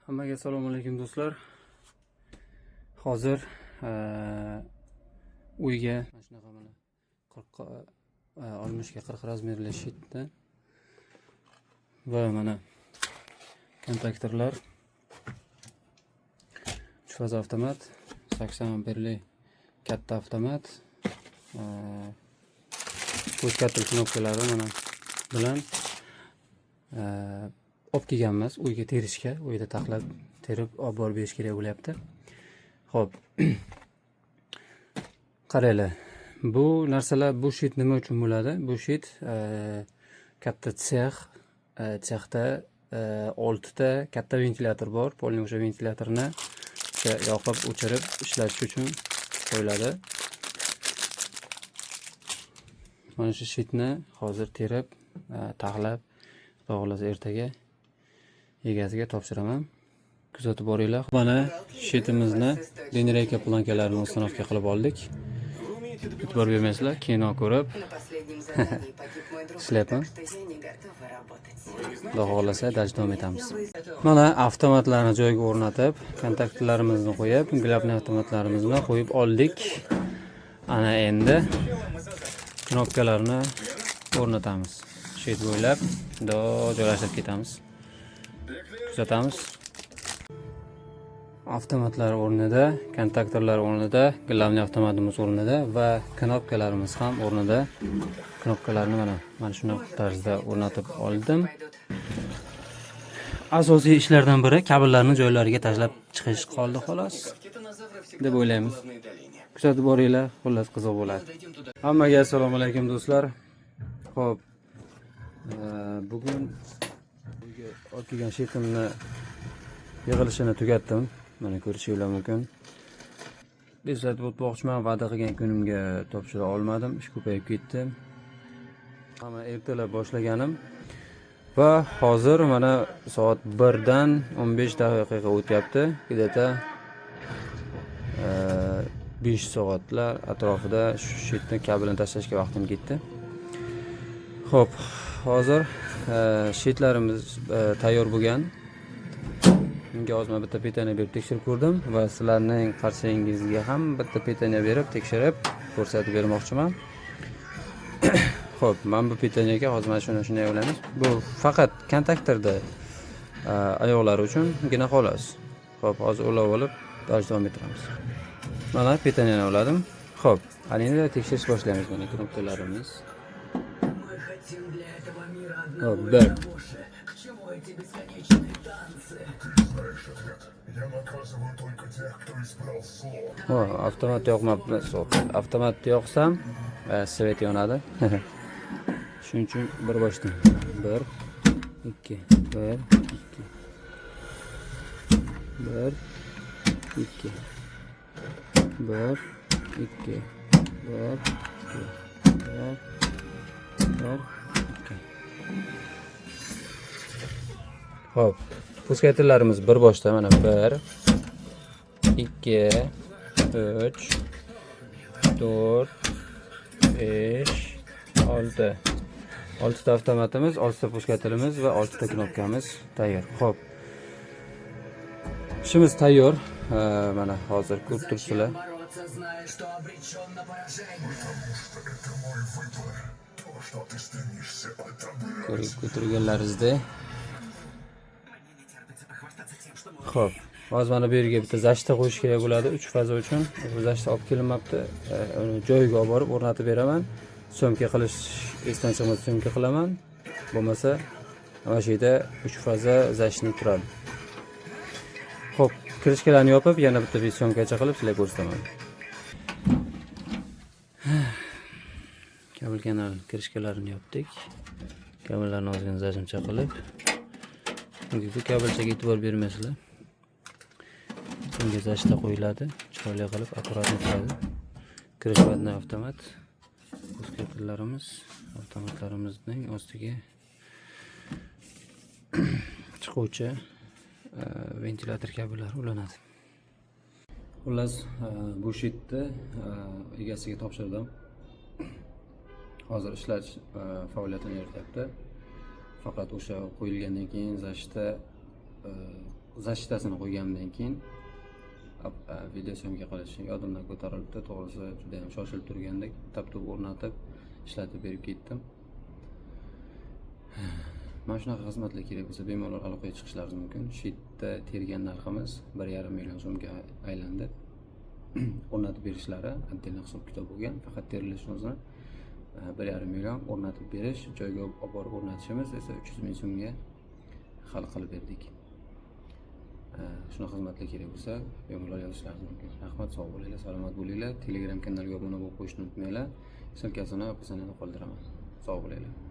Hammaga assalomu alaykum do'stlar. Hozir uyga mana shunaqa mana 60 ga 40 razmerli shitda va mana kontaktorlar 3 faza avtomat, 80 amperli katta avtomat, qo'shkatil knopkalari mana bilan olib kelganmiz uyga terishga, uyda taxlab terib olib borib berish kerak bo'lyapti. Xo'p. Qaranglar. Bu narsalar, bu shit nima uchun bo'ladi? Bu shit katta sexda 6 ta katta ventilyator bor. Polni o'sha ventilyatorni yoqib o'chirib ishlatish uchun qo'yiladi. Mana shu shitni hozir terib, taxlab, xohlasa ertaga egasiga topshiraman. Kuzatib boringlar. Mana shitimizni lineyka plankalarini uстановка qilib oldik. E'tibor bermaysizlar, kino ko'rib ishlayapman. Xudo xohlasa davom etamiz. Mana avtomatlarni joyiga o'rnatib, kontaktlarimizni qo'yib, glabni avtomatlarimizni qo'yib oldik. Ana endi knopkalarni o'rnatamiz. Shit bo'ylab joylashtirib ketamiz. Kuzatamiz. Avtomatlar o'rnida, kontaktorlar o'rnida, glavni avtomatimiz o'rnida va knopkalarimiz ham o'rnida. Knopkalarni mana shunday tarzda o'rnatib oldim. Asosiy ishlardan biri kabellarni joylariga tashlab chiqish qoldi xolos deb o'ylaymiz. Kuzatib boringlar, xullas qiziq bo'ladi. Hammaga assalomu alaykum do'stlar. Xo'p. Bugun olib kelgan shitimni yig'ilishini tugatdim. Mana ko'rishingiz mumkin. Eslatib o'tmoqchiman, va'da qilgan kunimga topshira olmadim, ish ko'payib ketdi. Hamma ertalab boshlaganim va hozir mana soat 1 dan 15 daqiqa o'tyapti. Где-то 5 soatlar atrofida shu shitni kabelini tashlashga vaqtim ketdi. Xo'p, hozir shitlarimiz tayyor bo'lgan. Bunga hozir bitta petaniya berib tekshirib ko'rdim va sizlarning qarshingizga ham bitta petaniya berib tekshirib ko'rsatib bermoqchiman. Xo'p, men bu petaniyaga hozir mana shunday o'ylamiz. Bu faqat kontaktorda oyoqlari uchungina xolos. Xo'p, hozir ulab olib davom ettiramiz. Mana petaniyani uladim. Xo'p, endi tekshirish boshlaymiz. Mana knopkalarimiz. Xo'p, bir. Avtomat yoqmabdi. Avtomat yoqsam, svet yonadi. Shuning uchun bir boshdan 1 2 1 2 1 2 1 2 1 1 Xo'p, puskaytirlarimiz bir boshda mana 1 2 3 4 5 6 ta avtomatimiz, 6 ta puskatilimiz va 6 ta knopkamiz tayyor. Xo'p. Ishimiz tayyor. Mana hozir ko'rib turibsizlar. Ko'rib turganlaringizda. Xo'p. Hozir mana bu yerga bitta zashta qo'yish kerak bo'ladi 3 faza uchun. Bu zashta olib kelinmabdi. Uni joyiga olib borib o'rnatib beraman. So'mka qilish esdan chiqmasa so'mka qilaman. Bo'lmasa mana shu yerda 3 faza zashni turadi. Xo'p, kirishkalarni yopib, yana bitta so'mkacha qilib sizlarga ko'rsataman. Kabel kanal kirishkalarini yopdik. Kabellarni ozgina zashimcha qilib. Bu kabelchaga e'tibor bermaysizlar. Bunga zashta qo'yiladi, chiroyli qilib akkuratni turadi. Kirish vatni avtomat. Puskaytirlarimiz avtomatlarimizning ostiga chiquvchi ventilyator kabellari ulanadi. Xullas, bu shitni egasiga topshirdim. Hozir ishlash faoliyatini yurityapti. Faqat o'sha qo'yilgandan keyin zashta zashitasini qo'ygandan keyin video syomka qilish yodimdan ko'tarilibdi. To'g'risi juda ham shoshilib turgandek tap-tub o'rnatib ishlatib berib ketdim. Mana shunaqa xizmatlar kerak bo'lsa bemalol aloqaga chiqishlaringiz mumkin. Shu yerda tergan narximiz 1,5 million so'mga aylandi. O'rnatib berishlari отдельно hisob-kitob bo'lgan. Faqat terilishni o'zini 1,5 million o'rnatib berish, joyga olib borib o'rnatishimiz esa 300 ming so'mga hal qilib berdik. Shunaqa xizmatlar kerak bo'lsa bemalol yozishlaringiz mumkin. Rahmat, sog' bo'linglar, salomat bo'linglar. Telegram kanaliga obuna bo'lib qo'yishni unutmanglar. Silkasini opasini qoldiraman. Sog' bo'linglar.